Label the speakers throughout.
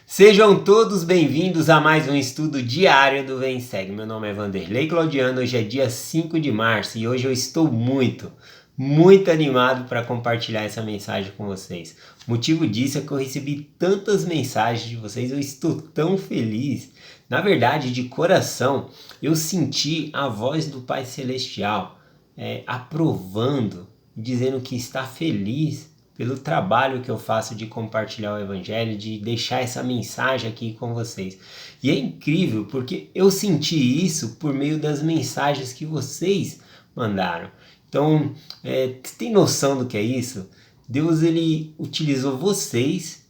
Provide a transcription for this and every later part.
Speaker 1: Sejam todos bem-vindos a mais um estudo diário do Vem Segue. Meu nome é Vanderlei Claudiano, hoje é dia 5 de março e hoje eu estou muito animado para compartilhar essa mensagem com vocês. O motivo disso é que eu recebi tantas mensagens de vocês, eu estou tão feliz. Na verdade, de coração, eu senti a voz do Pai Celestial aprovando, dizendo que está feliz pelo trabalho que eu faço de compartilhar o Evangelho, de deixar essa mensagem aqui com vocês. E é incrível porque eu senti isso por meio das mensagens que vocês mandaram. Então, você tem noção do que é isso? Deus ele utilizou vocês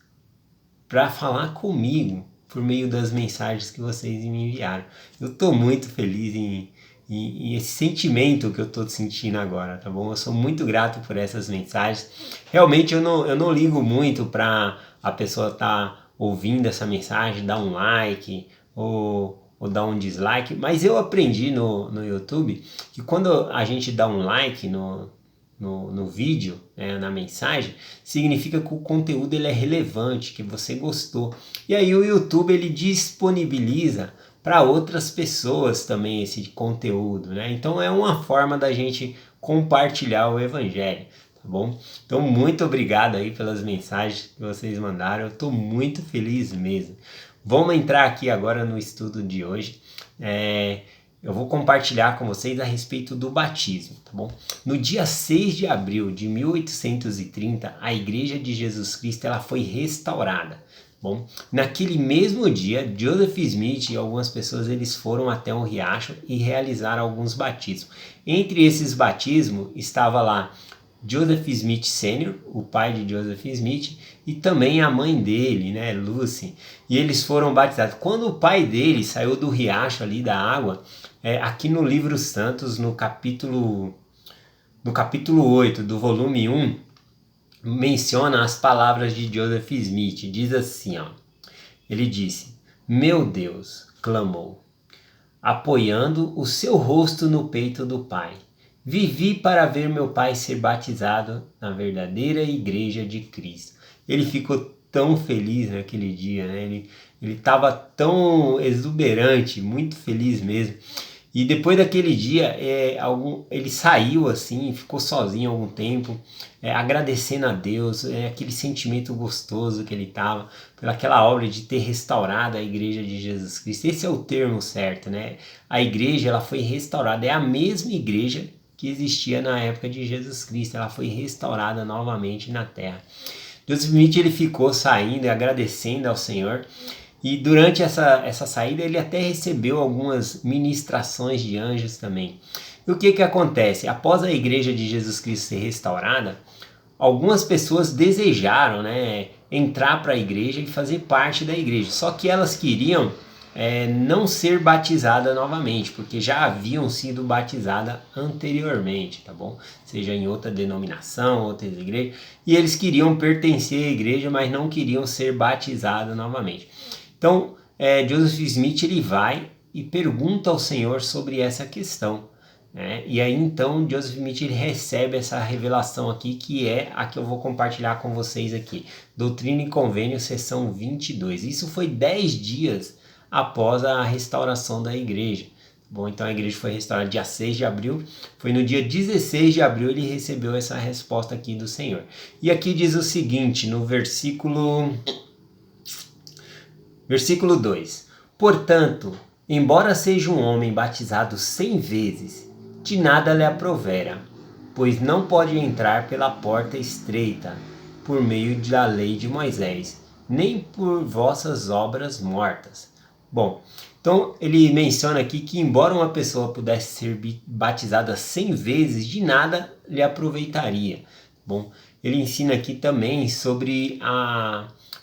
Speaker 1: para falar comigo por meio das mensagens que vocês me enviaram. Eu estou muito feliz e esse sentimento que eu estou sentindo agora, tá bom? Eu sou muito grato por essas mensagens. Realmente eu não ligo muito para a pessoa estar ouvindo essa mensagem, dar um like ou dar um dislike, mas eu aprendi no YouTube que quando a gente dá um like no vídeo, na mensagem, significa que o conteúdo ele é relevante, que você gostou. E aí o YouTube ele disponibiliza para outras pessoas também esse conteúdo, né? Então é uma forma da gente compartilhar o Evangelho, tá bom? Então muito obrigado aí pelas mensagens que vocês mandaram, eu estou muito feliz mesmo. Vamos entrar aqui agora no estudo de hoje. Eu vou compartilhar com vocês a respeito do batismo, tá bom? No dia 6 de abril de 1830, a Igreja de Jesus Cristo ela foi restaurada. Bom, naquele mesmo dia, Joseph Smith e algumas pessoas eles foram até um riacho e realizaram alguns batismos. Entre esses batismos estava lá Joseph Smith Sr., o pai de Joseph Smith, e também a mãe dele, né, Lucy. E eles foram batizados. Quando o pai dele saiu do riacho ali da água, aqui no livro Santos, no capítulo 8 do volume 1, menciona as palavras de Joseph Smith. Diz assim, ó, ele disse: "Meu Deus", clamou, apoiando o seu rosto no peito do pai. "Vivi para ver meu pai ser batizado na verdadeira igreja de Cristo." Ele ficou tão feliz naquele dia, né? Ele estava tão exuberante, muito feliz mesmo. E depois daquele dia, ele saiu assim, ficou sozinho algum tempo, agradecendo a Deus, aquele sentimento gostoso que ele estava, pelaquela obra de ter restaurado a Igreja de Jesus Cristo. Esse é o termo certo, né? A igreja ela foi restaurada, é a mesma igreja que existia na época de Jesus Cristo, ela foi restaurada novamente na terra. Joseph Smith ele ficou saindo e agradecendo ao Senhor. E durante essa saída ele até recebeu algumas ministrações de anjos também. E o que acontece? Após a Igreja de Jesus Cristo ser restaurada, algumas pessoas desejaram, né, entrar para a igreja e fazer parte da igreja. Só que elas queriam não ser batizadas novamente, porque já haviam sido batizadas anteriormente, tá bom? Seja em outra denominação, outras igrejas. E eles queriam pertencer à igreja, mas não queriam ser batizados novamente. Então, Joseph Smith ele vai e pergunta ao Senhor sobre essa questão. E aí então Joseph Smith ele recebe essa revelação aqui, que é a que eu vou compartilhar com vocês aqui. Doutrina e Convênio, seção 22. Isso foi 10 dias após a restauração da igreja. Bom, então a igreja foi restaurada dia 6 de abril, foi no dia 16 de abril ele recebeu essa resposta aqui do Senhor. E aqui diz o seguinte, no versículo 2. "Portanto, embora seja um homem batizado 100 vezes, de nada lhe aprovera, pois não pode entrar pela porta estreita, por meio da lei de Moisés, nem por vossas obras mortas." Bom, então ele menciona aqui que embora uma pessoa pudesse ser batizada 100 vezes, de nada lhe aproveitaria. Bom, ele ensina aqui também sobre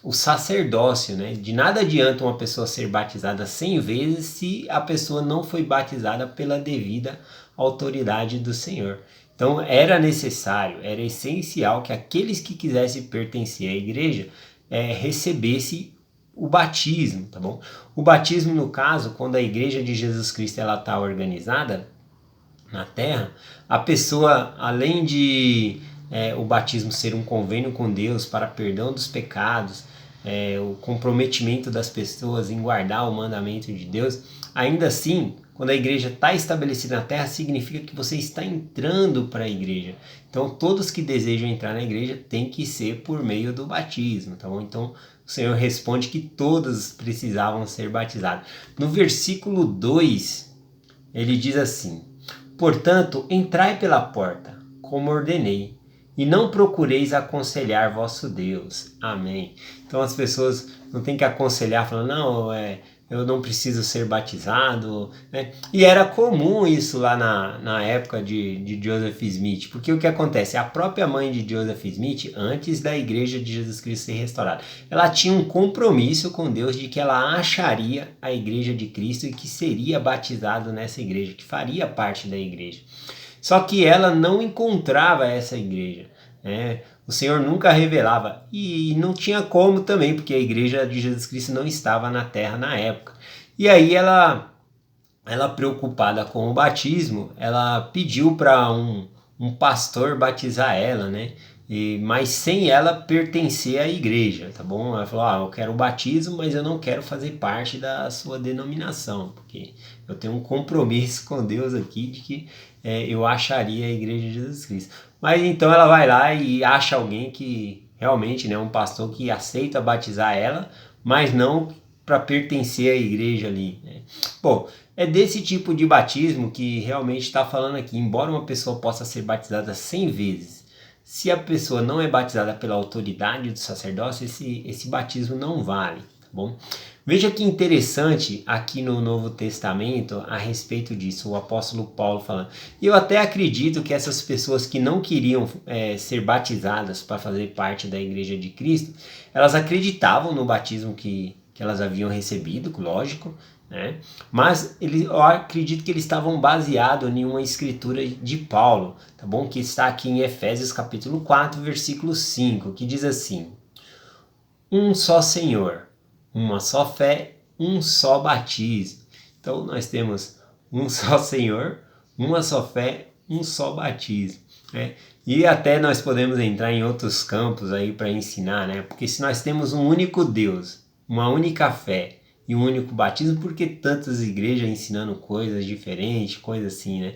Speaker 1: o sacerdócio, né? De nada adianta uma pessoa ser batizada 100 vezes se a pessoa não foi batizada pela devida autoridade do Senhor. Então era necessário, era essencial que aqueles que quisessem pertencer à igreja recebesse o batismo, tá bom? O batismo, no caso, quando a igreja de Jesus Cristo ela está organizada na terra, a pessoa, além de o batismo ser um convênio com Deus para perdão dos pecados, o comprometimento das pessoas em guardar o mandamento de Deus, ainda assim, quando a igreja está estabelecida na terra, significa que você está entrando para a igreja. Então, todos que desejam entrar na igreja tem que ser por meio do batismo, tá bom? Então, o Senhor responde que todos precisavam ser batizados. No versículo 2, ele diz assim: portanto, entrai pela porta, como ordenei, e não procureis aconselhar vosso Deus. Amém. Então as pessoas não têm que aconselhar falando, não, eu não preciso ser batizado, né? E era comum isso lá na época de Joseph Smith, porque o que acontece? A própria mãe de Joseph Smith, antes da igreja de Jesus Cristo ser restaurada, ela tinha um compromisso com Deus de que ela acharia a igreja de Cristo e que seria batizado nessa igreja, que faria parte da igreja. Só que ela não encontrava essa igreja, né? O Senhor nunca revelava e não tinha como também, porque a igreja de Jesus Cristo não estava na terra na época. E aí ela preocupada com o batismo, ela pediu para um pastor batizar ela, né? Mas sem ela pertencer à igreja, tá bom? Ela falou, eu quero o batismo, mas eu não quero fazer parte da sua denominação, porque eu tenho um compromisso com Deus aqui de que eu acharia a igreja de Jesus Cristo. Mas então ela vai lá e acha alguém que realmente, né, um pastor que aceita batizar ela, mas não para pertencer à igreja ali, né? Bom, é desse tipo de batismo que realmente está falando aqui. Embora uma pessoa possa ser batizada 100 vezes, se a pessoa não é batizada pela autoridade do sacerdócio, esse batismo não vale, tá bom? Veja que interessante aqui no Novo Testamento a respeito disso, o apóstolo Paulo falando. E eu até acredito que essas pessoas que não queriam ser batizadas para fazer parte da igreja de Cristo, elas acreditavam no batismo que elas haviam recebido, lógico, né? Mas eu acredito que eles estavam baseados em uma escritura de Paulo, tá bom? Que está aqui em Efésios capítulo 4, versículo 5, que diz assim: um só Senhor, uma só fé, um só batismo. Então nós temos um só Senhor, uma só fé, um só batismo, né? E até nós podemos entrar em outros campos aí para ensinar, né? Porque se nós temos um único Deus, uma única fé e um único batismo, por que tantas igrejas ensinando coisas diferentes, coisas assim, né?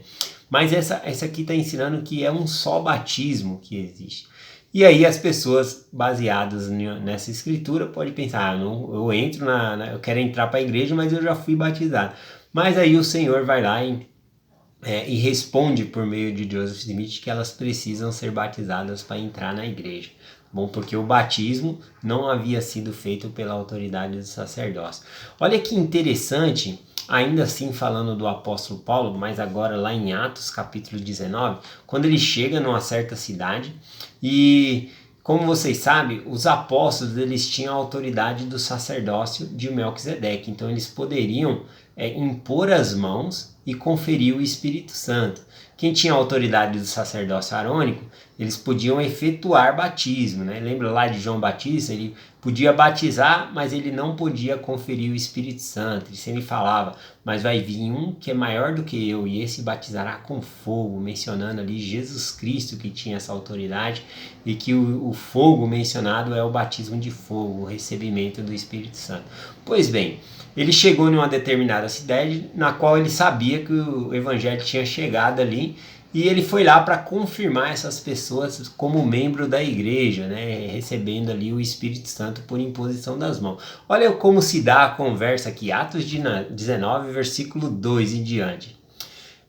Speaker 1: Mas essa aqui está ensinando que é um só batismo que existe. E aí as pessoas baseadas nessa escritura podem pensar, eu entro eu quero entrar para a igreja, mas eu já fui batizado. Mas aí o Senhor vai lá e responde por meio de Joseph Smith que elas precisam ser batizadas para entrar na igreja. Bom, porque o batismo não havia sido feito pela autoridade do sacerdócio. Olha que interessante, ainda assim falando do apóstolo Paulo, mas agora lá em Atos capítulo 19, quando ele chega numa certa cidade e, como vocês sabem, os apóstolos eles tinham a autoridade do sacerdócio de Melquisedeque, então eles poderiam impor as mãos e conferir o Espírito Santo. Quem tinha a autoridade do sacerdócio arônico, eles podiam efetuar batismo, né? Lembra lá de João Batista? Ele podia batizar, mas ele não podia conferir o Espírito Santo. Ele falava, mas vai vir um que é maior do que eu, e esse batizará com fogo, mencionando ali Jesus Cristo que tinha essa autoridade, e que o fogo mencionado é o batismo de fogo, o recebimento do Espírito Santo. Pois bem, ele chegou em uma determinada cidade na qual ele sabia que o evangelho tinha chegado ali, e ele foi lá para confirmar essas pessoas como membro da igreja, né, recebendo ali o Espírito Santo por imposição das mãos. Olha como se dá a conversa aqui, Atos 19, versículo 2 em diante.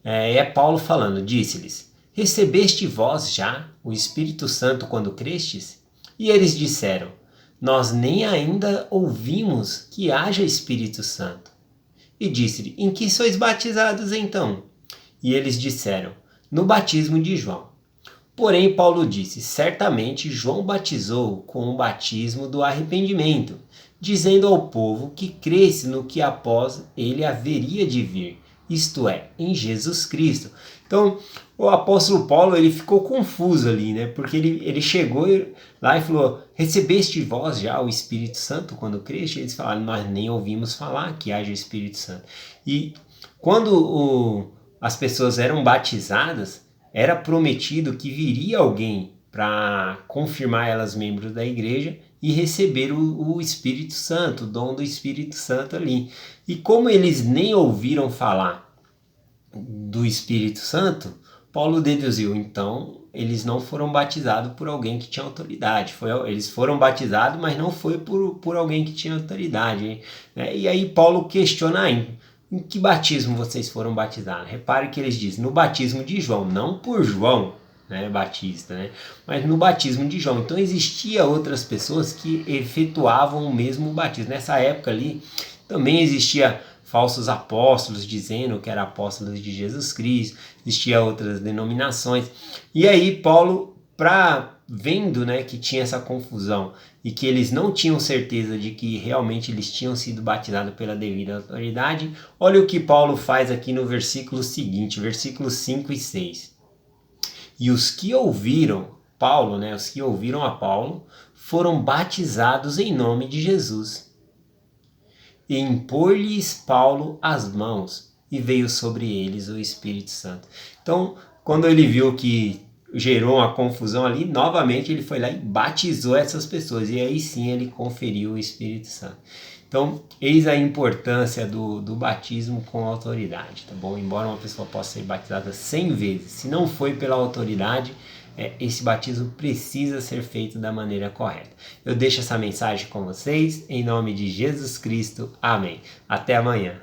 Speaker 1: É Paulo falando, disse-lhes, recebeste vós já o Espírito Santo quando crestes? E eles disseram, nós nem ainda ouvimos que haja Espírito Santo. E disse-lhe, em que sois batizados então? E eles disseram, no batismo de João. Porém, Paulo disse, certamente João batizou com o batismo do arrependimento, dizendo ao povo que cresce no que após ele haveria de vir, isto é, em Jesus Cristo. Então, o apóstolo Paulo ele ficou confuso ali, né? Porque ele chegou lá e falou, recebeste vós já o Espírito Santo quando creste? Eles falaram, nós nem ouvimos falar que haja o Espírito Santo. E quando as pessoas eram batizadas, era prometido que viria alguém para confirmar elas membros da igreja e receber o Espírito Santo, o dom do Espírito Santo ali. E como eles nem ouviram falar do Espírito Santo, Paulo deduziu, então eles não foram batizados por alguém que tinha autoridade. Eles foram batizados, mas não foi por alguém que tinha autoridade. Né? E aí Paulo questiona ainda, em que batismo vocês foram batizados? Repare que eles dizem, no batismo de João, não por João, né, Batista, né, mas no batismo de João. Então existia outras pessoas que efetuavam o mesmo batismo. Nessa época ali também existia falsos apóstolos dizendo que eram apóstolos de Jesus Cristo, existia outras denominações. E aí Paulo, vendo, né, que tinha essa confusão e que eles não tinham certeza de que realmente eles tinham sido batizados pela devida autoridade, olha o que Paulo faz aqui no versículo seguinte, versículos 5 e 6. E os que ouviram Paulo, né, os que ouviram a Paulo, foram batizados em nome de Jesus. E impor-lhes Paulo as mãos, e veio sobre eles o Espírito Santo. Então, quando ele viu que gerou uma confusão ali, novamente ele foi lá e batizou essas pessoas, e aí sim ele conferiu o Espírito Santo. Então, eis a importância do batismo com autoridade, tá bom? Embora uma pessoa possa ser batizada 100 vezes, se não foi pela autoridade, esse batismo precisa ser feito da maneira correta. Eu deixo essa mensagem com vocês, em nome de Jesus Cristo. Amém. Até amanhã.